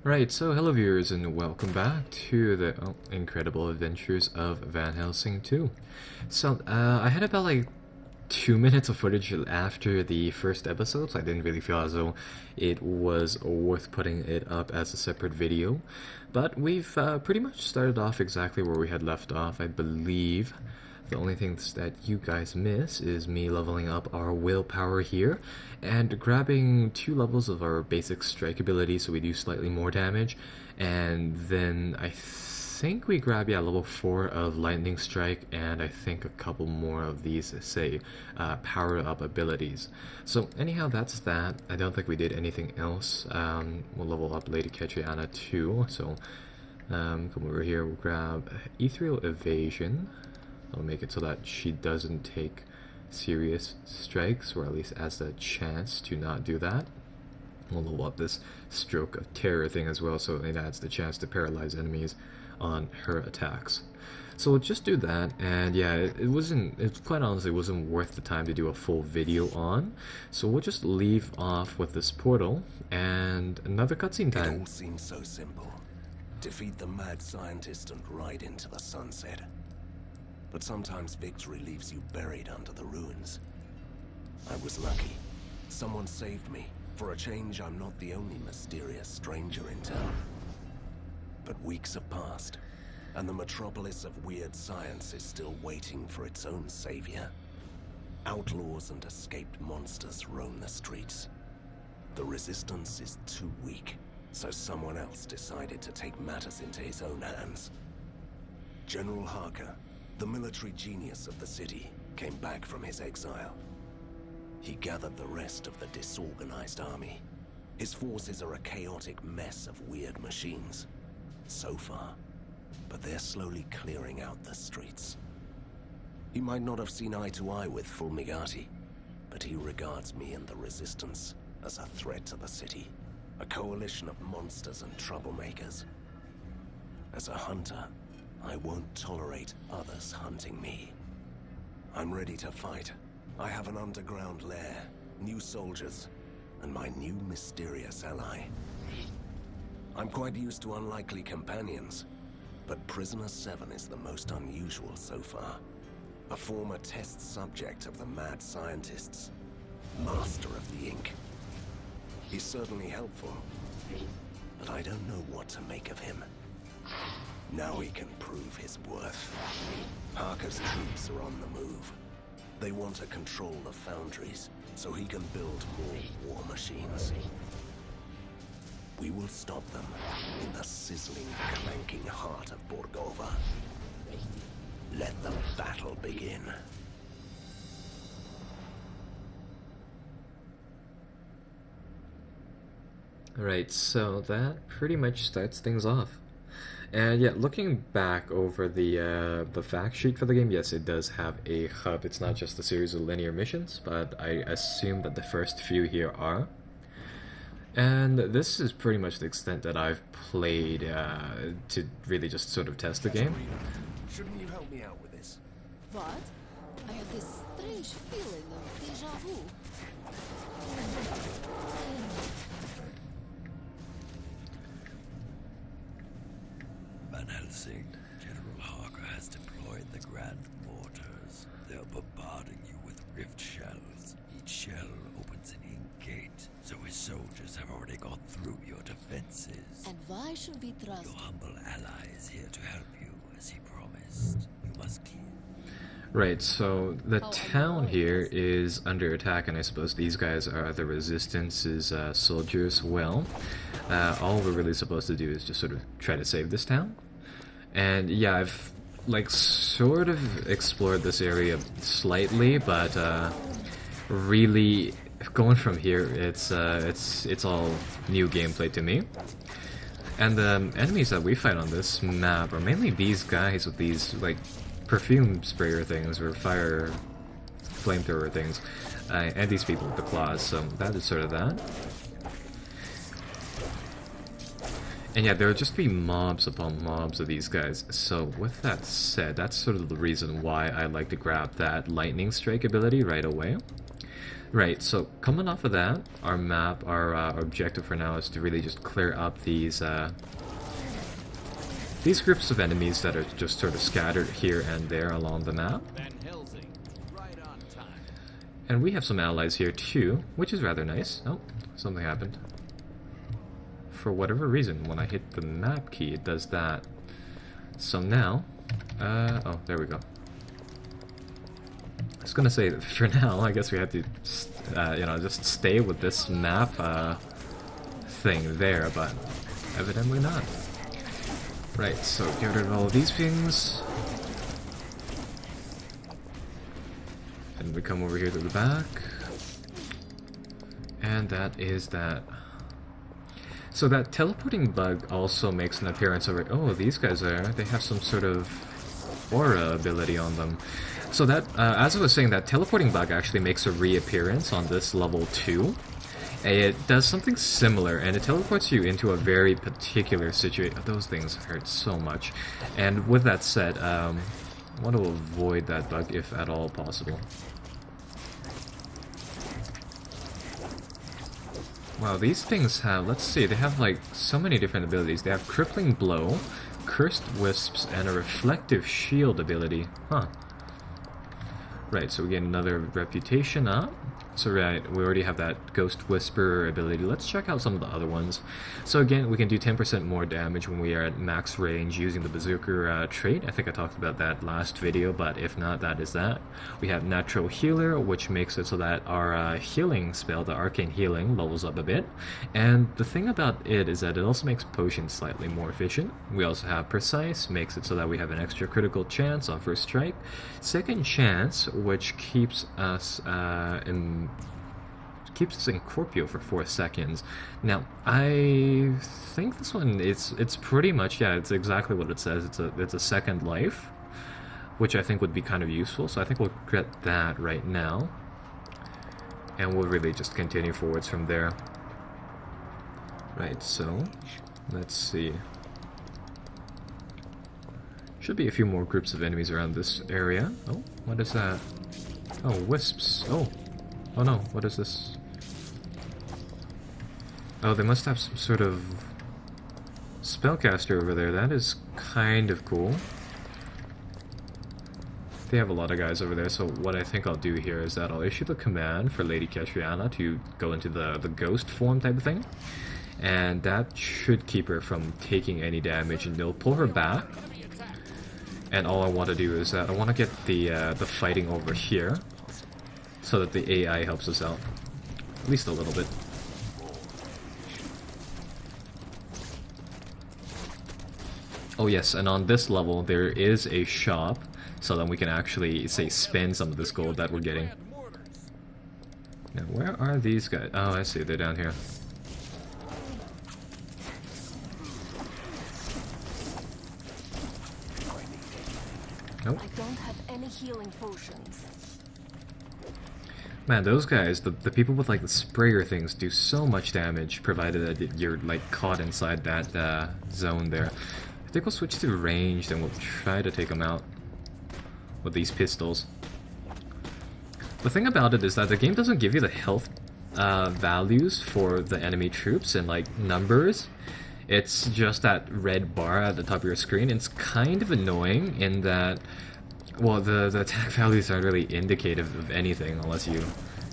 Right, so hello viewers and welcome back to the incredible adventures of Van Helsing 2. So, I had about like 2 minutes of footage after the first episode, so I didn't really feel as though it was worth putting it up as a separate video. But we've pretty much started off exactly where we had left off, I believe. The only things that you guys miss is me leveling up our willpower here and grabbing 2 levels of our basic strike ability so we do slightly more damage, and then I think we grab level 4 of lightning strike, and I think a couple more of these say power up abilities. So anyhow, that's that. I don't think we did anything else. We'll level up Lady Catriana too, so come over here, we'll grab ethereal evasion. I'll make it so that she doesn't take serious strikes, or at least has the chance to not do that. We'll level up this stroke of terror thing as well, so it adds the chance to paralyze enemies on her attacks. So we'll just do that, and yeah, it quite honestly wasn't worth the time to do a full video on, so we'll just leave off with this portal and another cutscene time. It all seems so simple. Defeat the mad scientist and ride into the sunset. But sometimes victory leaves you buried under the ruins. I was lucky. Someone saved me. For a change, I'm not the only mysterious stranger in town. But weeks have passed, and the metropolis of weird science is still waiting for its own savior. Outlaws and escaped monsters roam the streets. The resistance is too weak, so someone else decided to take matters into his own hands. General Harker, the military genius of the city, came back from his exile. He gathered the rest of the disorganized army. His forces are a chaotic mess of weird machines. So far, but they're slowly clearing out the streets. He might not have seen eye to eye with Fulmigati, but he regards me and the Resistance as a threat to the city, a coalition of monsters and troublemakers. As a hunter, I won't tolerate others hunting me. I'm ready to fight. I have an underground lair, new soldiers, and my new mysterious ally. I'm quite used to unlikely companions, but Prisoner 7 is the most unusual so far. A former test subject of the mad scientists, master of the ink. He's certainly helpful, but I don't know what to make of him. Now he can prove his worth. Harker's troops are on the move. They want to control the foundries, so he can build more war machines. We will stop them in the sizzling, clanking heart of Borgova. Let the battle begin. Alright, so that pretty much starts things off. And yeah, looking back over the fact sheet for the game, yes, it does have a hub. It's not just a series of linear missions, but I assume that the first few here are. And this is pretty much the extent that I've played to really just sort of test the game. Shouldn't you help me out with this? What? I have this strange feeling of déjà vu. Van Helsing, General Harker has deployed the Grand Mortars. They're bombarding you with rift shells. Each shell opens an ink gate, so his soldiers have already gone through your defenses. And why should we trust? Your humble ally is here to help you, as he promised. You must keep. Right, so the town here is under attack, and I suppose these guys are the Resistance's soldiers. Well, all we're really supposed to do is just sort of try to save this town. And yeah, I've like sort of explored this area slightly, but really going from here, it's all new gameplay to me. And the enemies that we fight on this map are mainly these guys with these like perfume sprayer things or fire flamethrower things, and these people with the claws, so that is sort of that. And yeah, there will just be mobs upon mobs of these guys, so with that said, that's sort of the reason why I like to grab that lightning strike ability right away. Right, so coming off of that, our map, our objective for now is to really just clear up these groups of enemies that are just sort of scattered here and there along the map. Helsing, right on time. And we have some allies here too, which is rather nice. Oh, something happened. For whatever reason, when I hit the map key, it does that. So now, oh, there we go. I was gonna say, for now, I guess we have to, you know, just stay with this map thing there, but evidently not. Right, so get rid of all of these things. And we come over here to the back. And that is that. So that teleporting bug also makes an appearance over... Oh, these guys they have some sort of aura ability on them. So that, as I was saying, that teleporting bug actually makes a reappearance on this level 2. It does something similar, and it teleports you into a very particular situation. Those things hurt so much. And with that said, I want to avoid that bug if at all possible. Wow, these things have, let's see, they have like so many different abilities. They have Crippling Blow, Cursed Wisps, and a Reflective Shield ability. Huh. Right, so we get another reputation up. So right, we already have that Ghost Whisper ability. Let's check out some of the other ones. So again, we can do 10% more damage when we are at max range using the Berserker trait. I think I talked about that last video, but if not, that is that. We have Natural Healer, which makes it so that our healing spell, the Arcane Healing, levels up a bit. And the thing about it is that it also makes potions slightly more efficient. We also have Precise, makes it so that we have an extra critical chance on first strike. Second Chance, which keeps us in Corpio for 4 seconds. Now, I think this one it's pretty much, yeah, it's exactly what it says. It's a second life, which I think would be kind of useful. So I think we'll get that right now, and we'll really just continue forwards from there. Right. So let's see. Should be a few more groups of enemies around this area. Oh, what is that? Oh, wisps. Oh no, what is this? Oh, they must have some sort of spellcaster over there. That is kind of cool. They have a lot of guys over there, so what I think I'll do here is that I'll issue the command for Lady Catriana to go into the ghost form type of thing. And that should keep her from taking any damage, and they'll pull her back. And all I want to do is that I want to get the fighting over here, so that the AI helps us out, at least a little bit. Oh yes, and on this level there is a shop, so that we can actually, say, spend some of this gold that we're getting. Now, where are these guys? Oh, I see, they're down here. Nope. I don't have any healing potions. Man, those guys, the people with like the sprayer things do so much damage, provided that you're like caught inside that zone there. I think we'll switch to ranged and we'll try to take them out with these pistols. The thing about it is that the game doesn't give you the health values for the enemy troops in like numbers. It's just that red bar at the top of your screen. It's kind of annoying in that, well, the attack values aren't really indicative of anything unless you,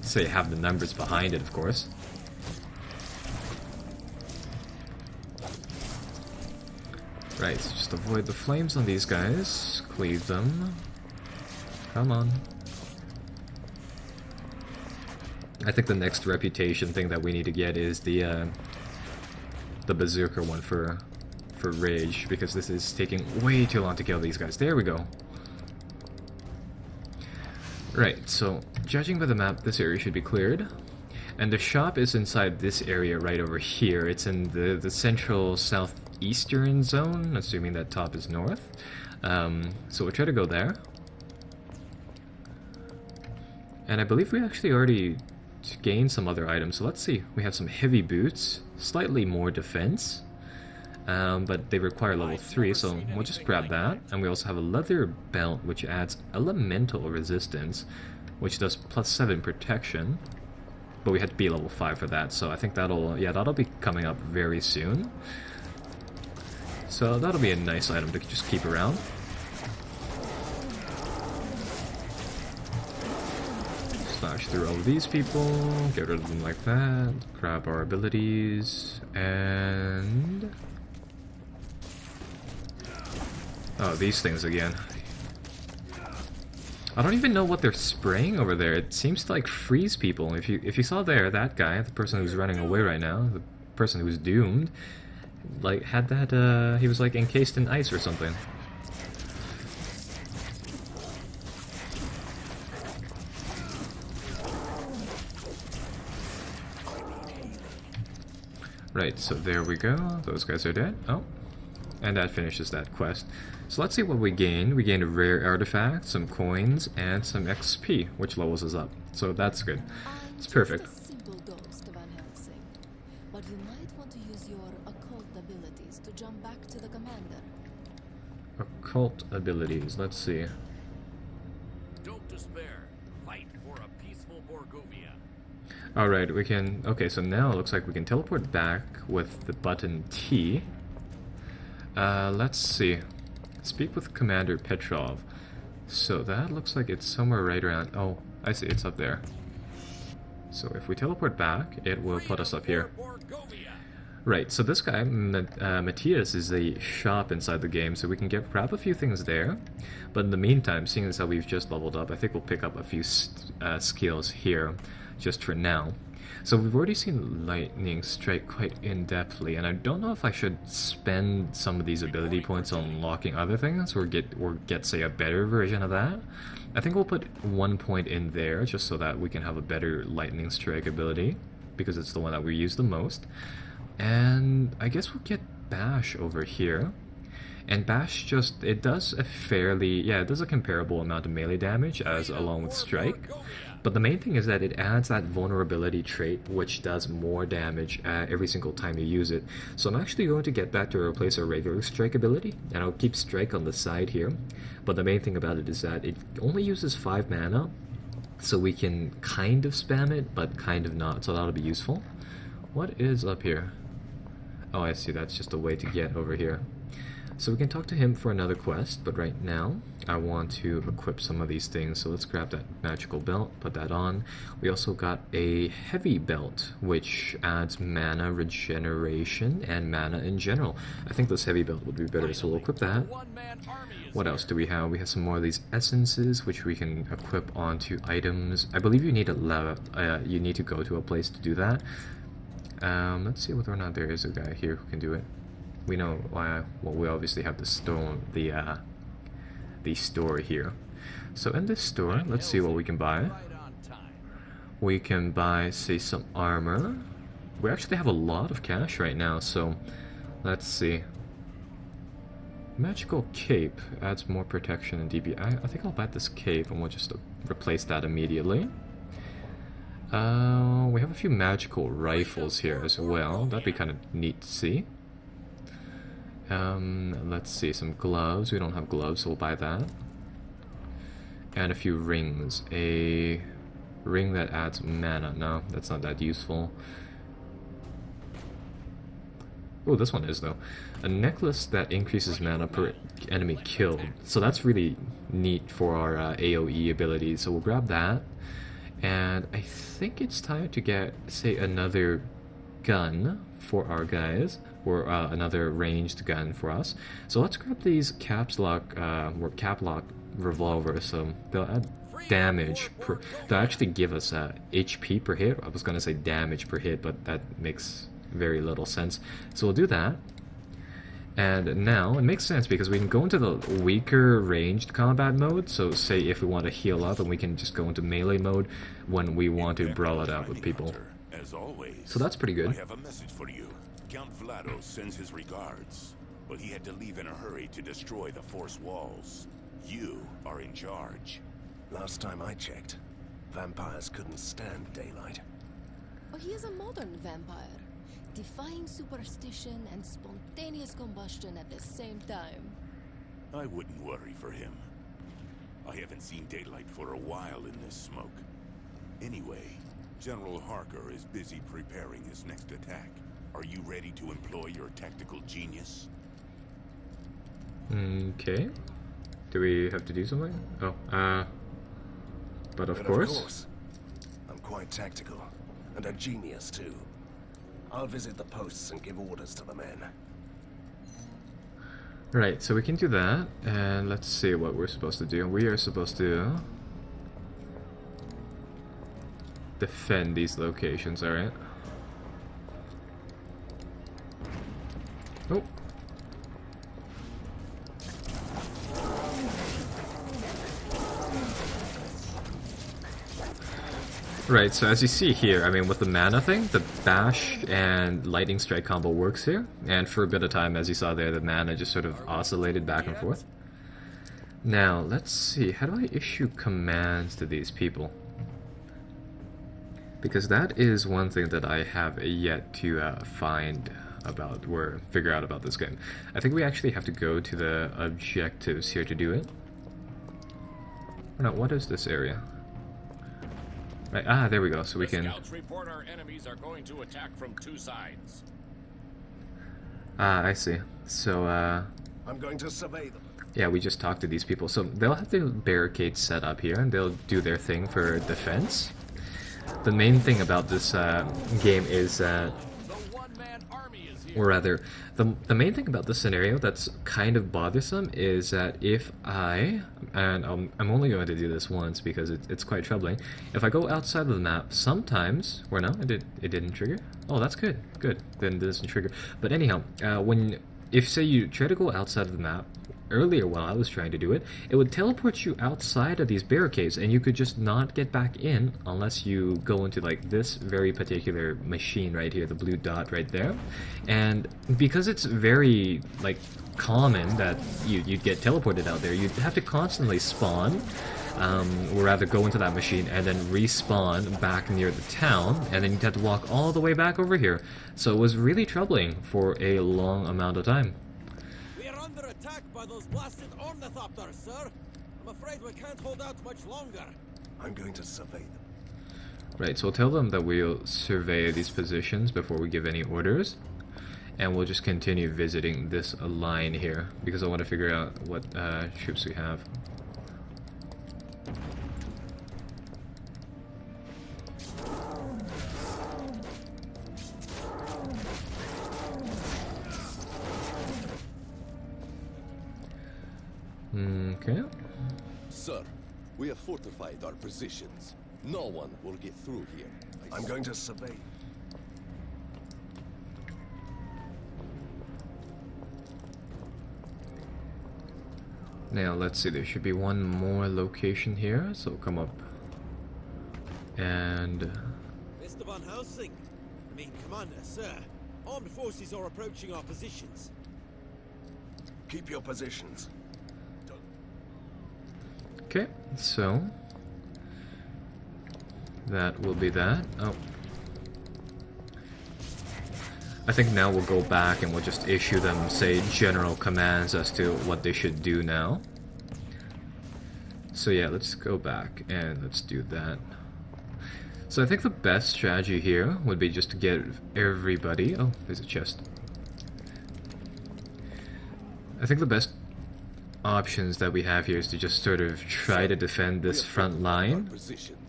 say, have the numbers behind it, of course. Right, so just avoid the flames on these guys. Cleave them. Come on. I think the next reputation thing that we need to get is the Berserker one for Rage, because this is taking way too long to kill these guys. There we go. Right, so judging by the map, this area should be cleared. And the shop is inside this area right over here. It's in the central southeastern zone, assuming that top is north. So we'll try to go there. And I believe we actually already gained some other items. So let's see. We have some heavy boots, slightly more defense. But they require level 3, so we'll just grab that. And we also have a leather belt, which adds elemental resistance, which does +7 protection. but we had to be level 5 for that, so I think that'll be coming up very soon. So that'll be a nice item to just keep around. Slash through all of these people, get rid of them like that, grab our abilities, and... oh, these things again. I don't even know what they're spraying over there. It seems to like freeze people. If you saw there, that guy, the person who's running away right now, the person who's doomed, like had that he was like encased in ice or something. Right, so there we go. Those guys are dead. Oh. And that finishes that quest. So let's see what we gained. We gained a rare artifact, some coins, and some XP, which levels us up. So that's good. It's perfect. Just a simple ghost of Van Helsing, but you might want to use your occult abilities to jump back to the commander. Occult abilities. Let's see. Don't despair. Fight for a peaceful Borgovia. Alright, we can... okay, so now it looks like we can teleport back with the button T. Let's see. Speak with Commander Petrov. So that looks like it's somewhere right around... oh, I see, it's up there. So if we teleport back, it will put us up here. Right, so this guy, Matthias, is a shop inside the game, so we can grab a few things there. But in the meantime, seeing as how we've just leveled up, I think we'll pick up a few skills here, just for now. So we've already seen Lightning Strike quite in-depthly, and I don't know if I should spend some of these ability points on unlocking other things, or get say, a better version of that. I think we'll put 1 point in there, just so that we can have a better Lightning Strike ability, because it's the one that we use the most. And I guess we'll get Bash over here. And Bash just, it does a fairly, yeah, it does a comparable amount of melee damage as along with Strike. But the main thing is that it adds that vulnerability trait, which does more damage every single time you use it. So I'm actually going to get that to replace our regular Strike ability, and I'll keep Strike on the side here. But the main thing about it is that it only uses 5 mana, so we can kind of spam it, but kind of not, so that'll be useful. What is up here? Oh, I see, that's just a way to get over here. So we can talk to him for another quest, but right now I want to equip some of these things. So let's grab that magical belt, put that on. We also got a heavy belt, which adds mana regeneration and mana in general. I think this heavy belt would be better, so we'll equip that. What else do we have? We have some more of these essences, which we can equip onto items. I believe you need you need to go to a place to do that. Let's see whether or not there is a guy here who can do it. We know well, we obviously have the store here. So in this store, let's see what we can buy. We can buy, say, some armor. We actually have a lot of cash right now, so let's see. Magical cape adds more protection and DP. I think I'll buy this cape, and we'll just replace that immediately. We have a few magical rifles here as well. That'd be kind of neat to see. Let's see, some gloves. We don't have gloves, so we'll buy that. And a few rings. A ring that adds mana. No, that's not that useful. Oh, this one is, though. A necklace that increases mana per enemy killed. So that's really neat for our AoE abilities. So we'll grab that. And I think it's time to get, say, another gun for our guys. Or another ranged gun for us. So let's grab these cap lock revolvers. So they'll add damage per. They'll actually give us HP per hit. I was gonna say damage per hit, but that makes very little sense. So we'll do that. And now it makes sense because we can go into the weaker ranged combat mode. So say if we want to heal up, and we can just go into melee mode when we want to brawl it out with people. As always, so that's pretty good. I have a message for you. Count Vlado sends his regards, but he had to leave in a hurry to destroy the force walls. You are in charge. Last time I checked, vampires couldn't stand daylight. Oh, he is a modern vampire, defying superstition and spontaneous combustion at the same time. I wouldn't worry for him. I haven't seen daylight for a while in this smoke. Anyway, General Harker is busy preparing his next attack. Are you ready to employ your tactical genius? Okay. Do we have to do something? Oh, but of But course. I'm quite tactical, and a genius too. I'll visit the posts and give orders to the men. Right, so we can do that, and let's see what we're supposed to do. We are supposed to defend these locations, alright? Oh. Right, so as you see here, I mean, with the mana thing, the bash and lightning strike combo works here, and for a bit of time, as you saw there, the mana just sort of oscillated back and forth. Now, let's see, how do I issue commands to these people? Because that is one thing that I have yet to find about, or figure out about this game. I think we actually have to go to the objectives here to do it. Now, what is this area? Right, ah, there we go, so we can... Scouts report our enemies are going to attack from 2 sides. Ah, I see. So, I'm going to survey them. yeah, we just talked to these people. So they'll have their barricades set up here, and they'll do their thing for defense. The main thing about this game is that... The one-man army is here. Or rather, the main thing about this scenario that's kind of bothersome is that if I, and I'm only going to do this once because it's quite troubling, if I go outside of the map, sometimes, or no, it didn't trigger? Oh, that's good, then it doesn't trigger. But anyhow, if say you try to go outside of the map, earlier while I was trying to do it, it would teleport you outside of these barricades and you could just not get back in unless you go into like this very particular machine right here, the blue dot right there. And because it's very like common that you'd get teleported out there, you'd have to constantly spawn, or rather go into that machine and then respawn back near the town, and then you'd have to walk all the way back over here. So it was really troubling for a long amount of time. Under attack by those blasted ornithopters, sir. I'm afraid we can't hold out much longer. I'm going to survey them. Right, so we'll tell them that we'll survey these positions before we give any orders. And we'll just continue visiting this line here, because I want to figure out what troops we have. Okay. Sir, we have fortified our positions. No one will get through here. I'm going to survey. Now let's see, there should be one more location here, so come up and... Mr. Van Helsing, I mean Commander, sir. Armed forces are approaching our positions. Keep your positions. Okay, so that will be that. Oh. I think now we'll go back and we'll just issue them, say, general commands as to what they should do now. So yeah, let's go back and let's do that. So I think the best strategy here would be just to get everybody... Oh, there's a chest. I think the best options that we have here is to just sort of try to defend this front line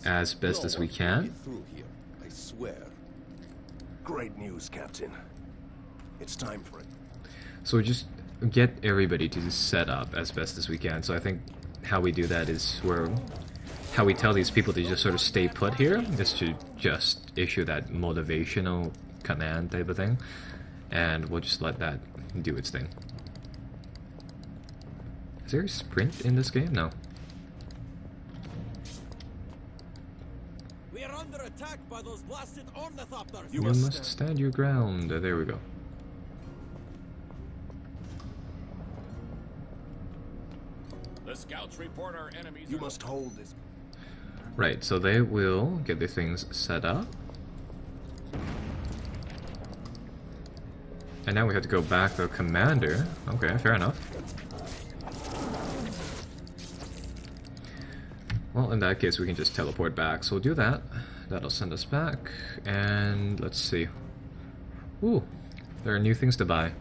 as best as we can. I swear. Great news, Captain. It's time for it. So we just get everybody to set up as best as we can. So I think how we do that is how we tell these people to just sort of stay put here is to just issue that motivational command type of thing, and we'll just let that do its thing. Is there a sprint in this game? No. We are under attack by those blasted ornithopters. You must stand your ground. There we go. The scouts report our enemies. You must hold this. Right, so they will get the things set up. And now we have to go back to the commander. Okay, fair enough. Well, in that case, we can just teleport back, so we'll do that. that'll send us back, and let's see. Ooh, there are new things to buy.